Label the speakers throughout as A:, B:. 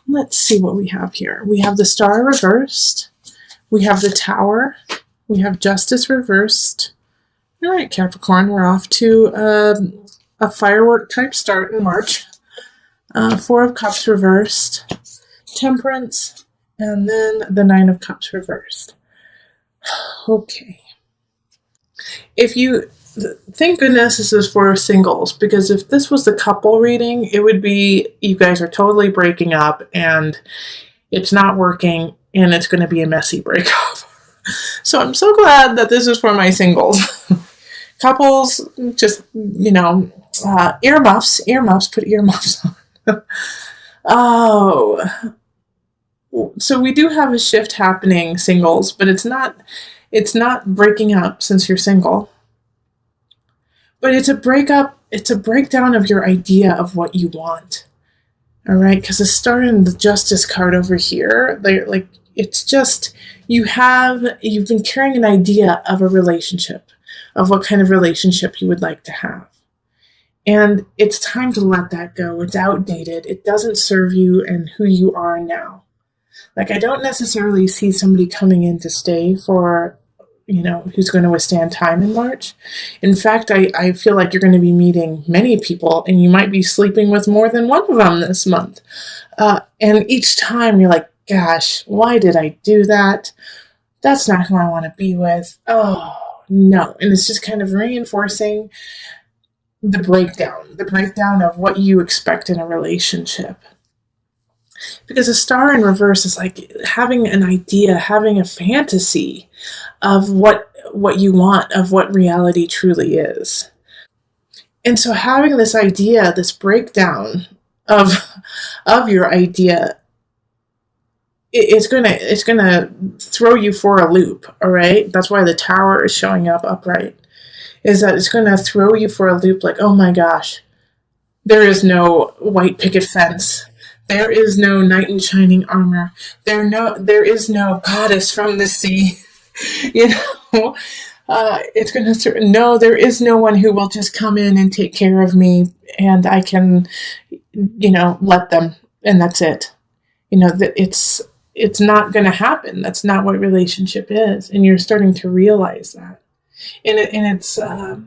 A: Let's see what we have here. We have the Star reversed. We have the Tower. We have Justice reversed. All right, Capricorn, we're off to a firework type start in March. Four of Cups reversed. Temperance. And then the Nine of Cups reversed. Okay. If you, thank goodness this is for singles, because if this was the couple reading, it would be you guys are totally breaking up and it's not working and it's going to be a messy breakup. So I'm so glad that this is for my singles. Couples, just, earmuffs, put earmuffs on. Oh, so we do have a shift happening, singles, but it's not breaking up since you're single. But it's a breakdown of your idea of what you want. All right, because the Star and the Justice card over here, it's just you've been carrying an idea of a relationship, of what kind of relationship you would like to have. And it's time to let that go. It's outdated. It doesn't serve you and who you are now. I don't necessarily see somebody coming in to stay for, who's going to withstand time in March. In fact, I feel like you're going to be meeting many people and you might be sleeping with more than one of them this month. And each time you're like, gosh, why did I do that? That's not who I want to be with. Oh, no. And it's just kind of reinforcing the breakdown of what you expect in a relationship. Because a Star in reverse is like having an idea, having a fantasy of what you want, of what reality truly is. And so having this idea, this breakdown of your idea, it's gonna throw you for a loop, all right? That's why the Tower is showing up upright, is that it's gonna throw you for a loop like, oh my gosh, there is no white picket fence. There is no knight in shining armor. There is no goddess from the sea. It's going to no. There is no one who will just come in and take care of me, and I can, let them, and that's it. That it's not going to happen. That's not what relationship is, and you're starting to realize that. And it's a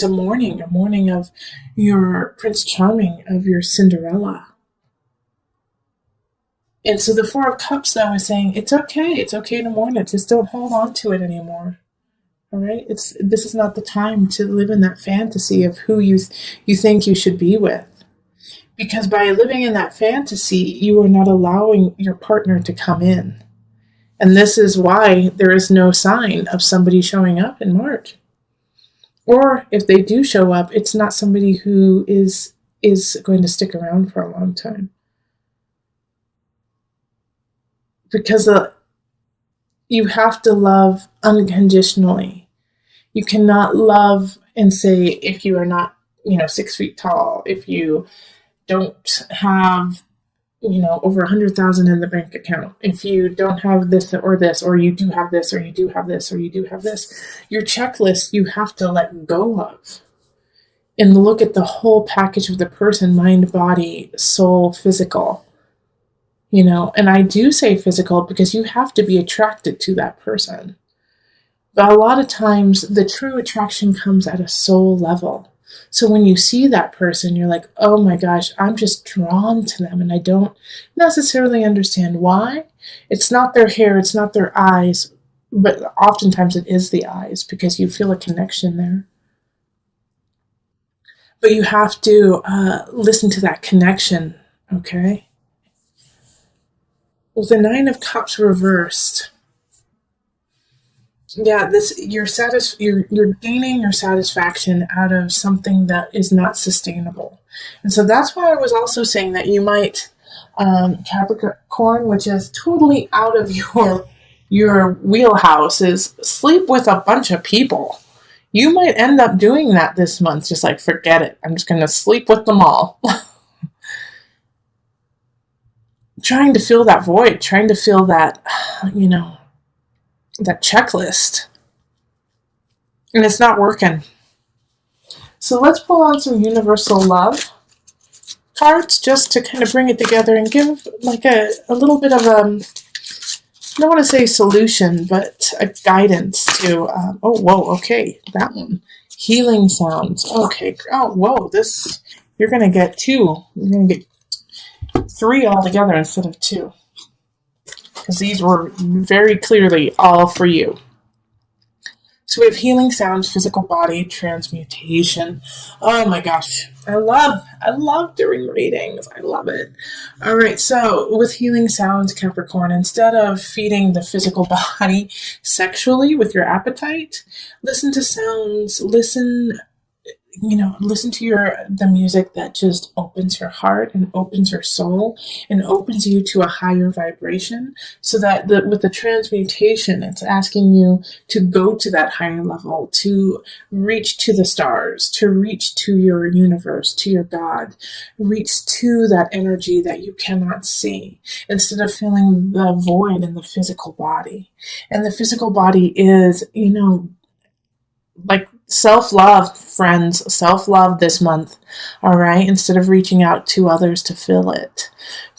A: mourning of your Prince Charming, of your Cinderella. And so the Four of Cups, though, is saying, it's okay to mourn it. Just don't hold on to it anymore. All right? This is not the time to live in that fantasy of who you think you should be with. Because by living in that fantasy, you are not allowing your partner to come in. And this is why there is no sign of somebody showing up in March. Or if they do show up, it's not somebody who is going to stick around for a long time. Because you have to love unconditionally. You cannot love and say, if you are not, 6 feet tall, if you don't have, over 100,000 in the bank account, if you don't have this, or you do have this, or you do have this, or you do have this, your checklist you have to let go of and look at the whole package of the person, mind, body, soul, physical. And I do say physical because you have to be attracted to that person. But a lot of times the true attraction comes at a soul level. So when you see that person, you're like, oh my gosh, I'm just drawn to them. And I don't necessarily understand why. It's not their hair, it's not their eyes, but oftentimes it is the eyes because you feel a connection there. But you have to listen to that connection, okay? Well, the Nine of Cups reversed. Yeah, you're gaining your satisfaction out of something that is not sustainable. And so that's why I was also saying that you might, Capricorn, which is totally out of your wheelhouse, is sleep with a bunch of people. You might end up doing that this month, just like, forget it. I'm just going to sleep with them all. Trying to fill that void, trying to fill that, that checklist. And it's not working. So let's pull on some universal love cards just to kind of bring it together and give like a little bit of I don't want to say solution, but a guidance to, oh, whoa, okay, that one. Healing sounds. Okay, oh, whoa, this, you're going to get 2. You're going to get 3 altogether instead of 2. Because these were very clearly all for you. So we have healing sounds, physical body, transmutation. Oh my gosh. I love doing readings. I love it. All right. So with healing sounds, Capricorn, instead of feeding the physical body sexually with your appetite, listen to sounds, listen to the music that just opens your heart and opens your soul and opens you to a higher vibration, so that with the transmutation, it's asking you to go to that higher level, to reach to the stars, to reach to your universe, to your God, reach to that energy that you cannot see, instead of feeling the void in the physical body. And the physical body is, like self-love, friends, self-love this month. All right. Instead of reaching out to others to fill it,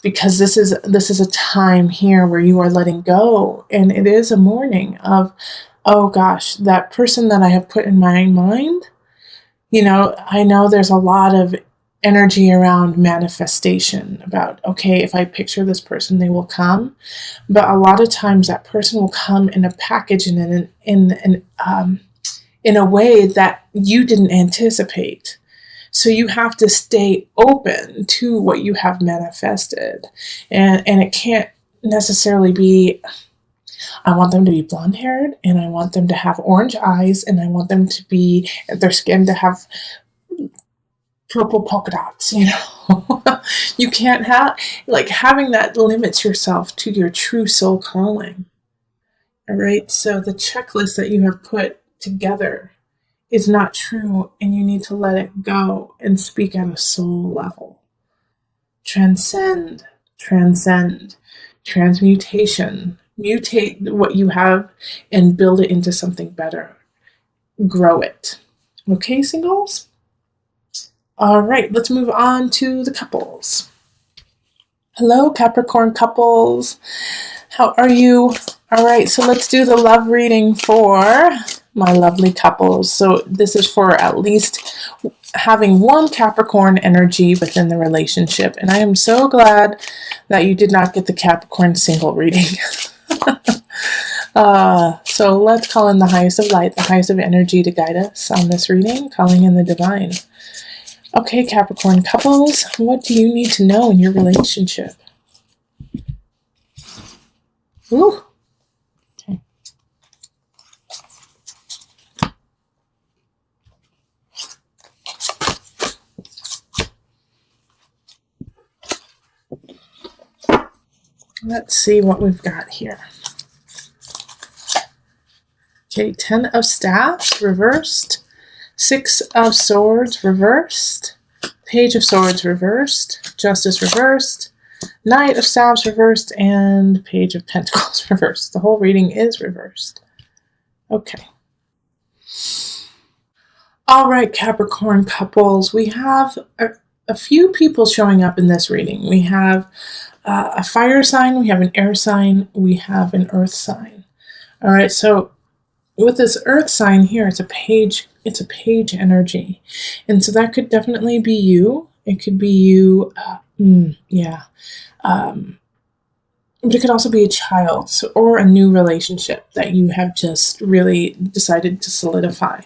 A: because this is a time here where you are letting go. And it is a morning of, oh gosh, that person that I have put in my mind, I know there's a lot of energy around manifestation about, okay, if I picture this person, they will come. But a lot of times that person will come in a package and in a way that you didn't anticipate. So you have to stay open to what you have manifested. And it can't necessarily be, I want them to be blonde haired, and I want them to have orange eyes, and I want them to be, their skin to have purple polka dots, You can't have, having that limits yourself to your true soul calling. All right. So the checklist that you have put together is not true, and you need to let it go and speak at a soul level. Transcend, transmutation, mutate what you have and build it into something better. Grow it. Okay, singles? All right, let's move on to the couples. Hello, Capricorn couples. How are you? All right, so let's do the love reading for my lovely couples. So this is for at least having one Capricorn energy within the relationship. And I am so glad that you did not get the Capricorn single reading. So let's call in the highest of light, the highest of energy to guide us on this reading, calling in the divine. Okay, Capricorn couples, what do you need to know in your relationship? Ooh. Okay. Let's see what we've got here. Okay, 10 of Staffs reversed, 6 of Swords reversed, Page of Swords reversed, Justice reversed, Knight of Staffs reversed, and Page of Pentacles reversed. The whole reading is reversed. Okay. All right, Capricorn couples, we have a few people showing up in this reading. We have a fire sign, we have an air sign, we have an earth sign. All right, so with this earth sign here, it's a page energy. And so that could definitely be you. It could be you, but it could also be a child, or a new relationship that you have just really decided to solidify.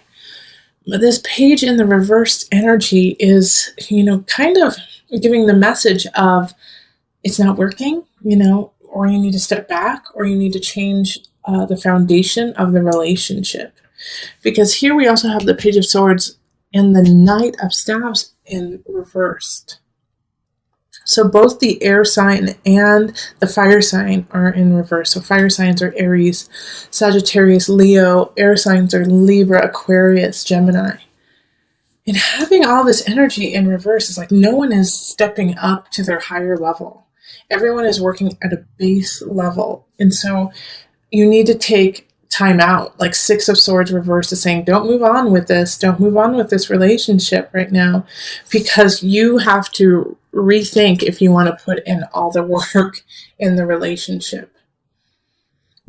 A: But this page in the reversed energy is, kind of giving the message of it's not working, or you need to step back, or you need to change the foundation of the relationship. Because here we also have the Page of Swords and the Knight of Staffs in reversed. So both the air sign and the fire sign are in reverse. So fire signs are Aries, Sagittarius, Leo. Air signs are Libra, Aquarius, Gemini. And having all this energy in reverse is like no one is stepping up to their higher level. Everyone is working at a base level. And so you need to take time out. Like Six of Swords reversed is saying, don't move on with this. Don't move on with this relationship right now, because you have to rethink if you want to put in all the work in the relationship.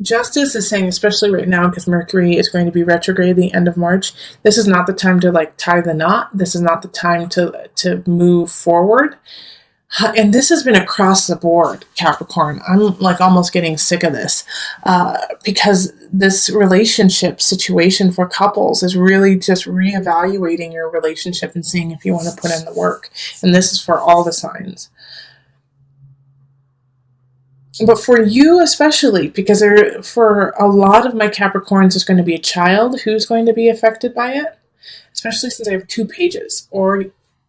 A: Justice is saying, especially right now, because Mercury is going to be retrograde at the end of March, this is not the time to like tie the knot. This is not the time to move forward. And this has been across the board, Capricorn. I'm like almost getting sick of this because this relationship situation for couples is really just reevaluating your relationship and seeing if you want to put in the work. And this is for all the signs. But for you especially, because for a lot of my Capricorns, there's going to be a child who's going to be affected by it, especially since I have 2 pages, or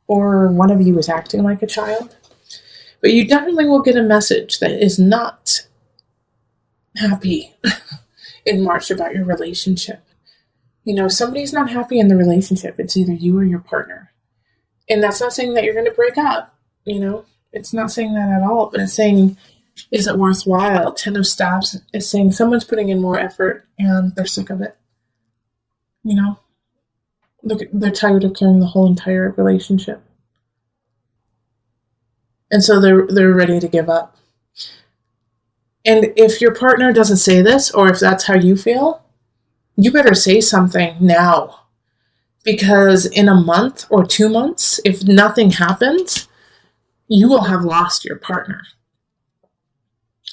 A: one of you is acting like a child. But you definitely will get a message that is not happy in March about your relationship. You know, somebody's not happy in the relationship. It's either you or your partner. And that's not saying that you're going to break up, you know. It's not saying that at all, but it's saying, is it worthwhile? 10 of Staffs is saying someone's putting in more effort and they're sick of it. You know, they're tired of carrying the whole entire relationship. And so they're ready to give up. And if your partner doesn't say this, or if that's how you feel, you better say something now. Because in a month or 2 months, if nothing happens, you will have lost your partner.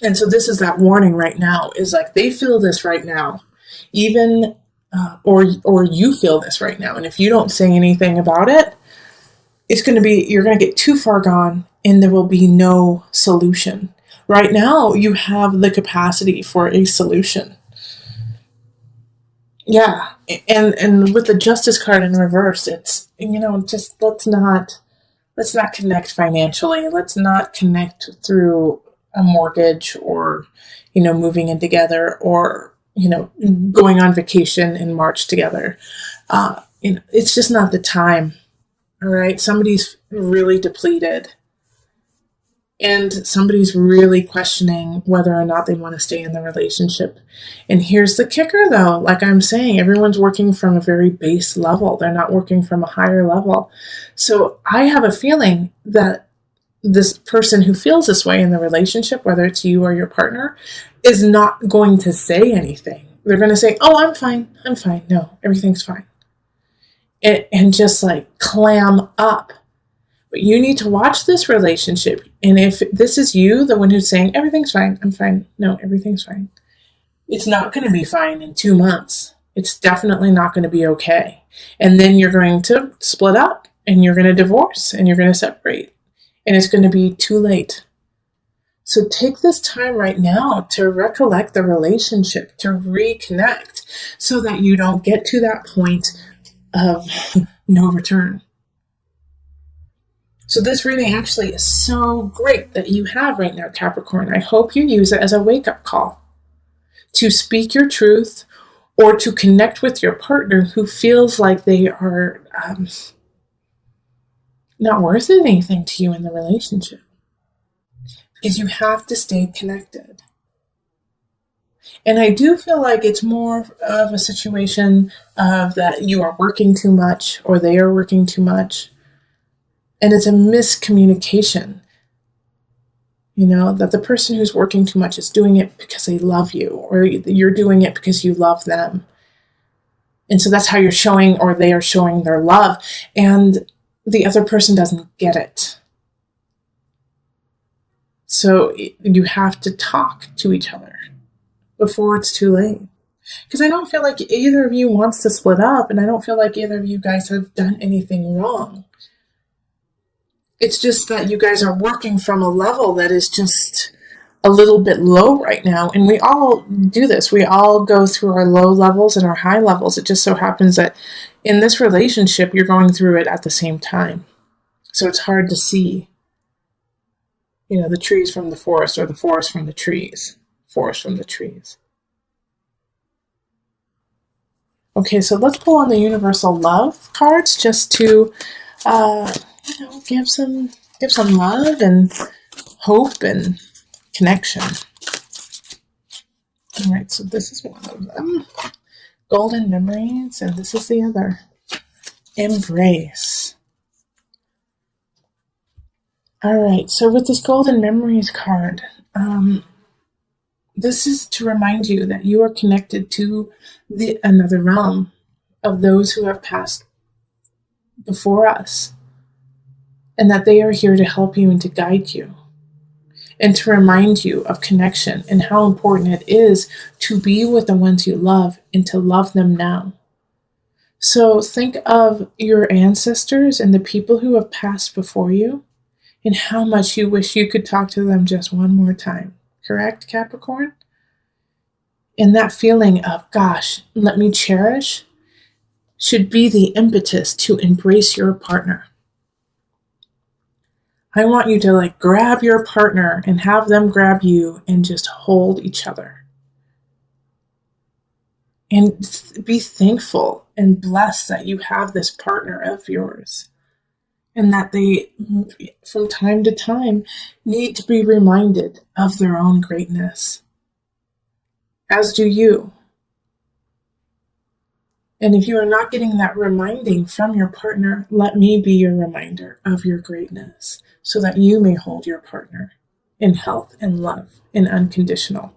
A: And so this is that warning right now, is like they feel this right now, even, or you feel this right now. And if you don't say anything about it, you're going to get too far gone and there will be no solution. Right now, you have the capacity for a solution. Yeah. And with the Justice card in reverse, it's, you know, just let's not connect financially. Let's not connect through a mortgage or, you know, moving in together or, you know, going on vacation in March together. You know, it's just not the time. All right. Somebody's really depleted and somebody's really questioning whether or not they want to stay in the relationship. And here's the kicker though. Like I'm saying, everyone's working from a very base level. They're not working from a higher level. So I have a feeling that this person who feels this way in the relationship, whether it's you or your partner, is not going to say anything. They're going to say, oh, I'm fine. No, everything's fine. And just like clam up. But you need to watch this relationship. And if this is you, the one who's saying, everything's fine, I'm fine. No, everything's fine. It's not going to be fine in 2 months. It's definitely not going to be okay. And then you're going to split up and you're going to divorce and you're going to separate. And it's going to be too late. So take this time right now to recollect the relationship, to reconnect, so that you don't get to that point of no return. So this reading actually is so great that you have right now, Capricorn. I hope you use it as a wake-up call to speak your truth or to connect with your partner who feels like they are not worth anything to you in the relationship. Because you have to stay connected. And I do feel like it's more of a situation of that you are working too much or they are working too much. And it's a miscommunication. You know, that the person who's working too much is doing it because they love you, or you're doing it because you love them. And so that's how you're showing, or they are showing their love. And the other person doesn't get it. So you have to talk to each other before it's too late. Because I don't feel like either of you wants to split up, and I don't feel like either of you guys have done anything wrong. It's just that you guys are working from a level that is just a little bit low right now. And we all do this. We all go through our low levels and our high levels. It just so happens that in this relationship, you're going through it at the same time. So it's hard to see, you know, the trees from the forest, or the forest from the trees. Forest from the trees. Okay, so let's pull on the universal love cards just to give some love and hope and connection. All right, so this is one of them. Golden memories, and this is the other. Embrace. All right, so with this golden memories card, this is to remind you that you are connected to another realm of those who have passed before us, and that they are here to help you and to guide you, and to remind you of connection and how important it is to be with the ones you love and to love them now. So think of your ancestors and the people who have passed before you and how much you wish you could talk to them just one more time. Correct, Capricorn? And that feeling of, gosh, let me cherish, should be the impetus to embrace your partner. I want you to grab your partner and have them grab you and just hold each other. And be thankful and blessed that you have this partner of yours. And that they, from time to time, need to be reminded of their own greatness. As do you. And if you are not getting that reminding from your partner, let me be your reminder of your greatness so that you may hold your partner in health and love and unconditional.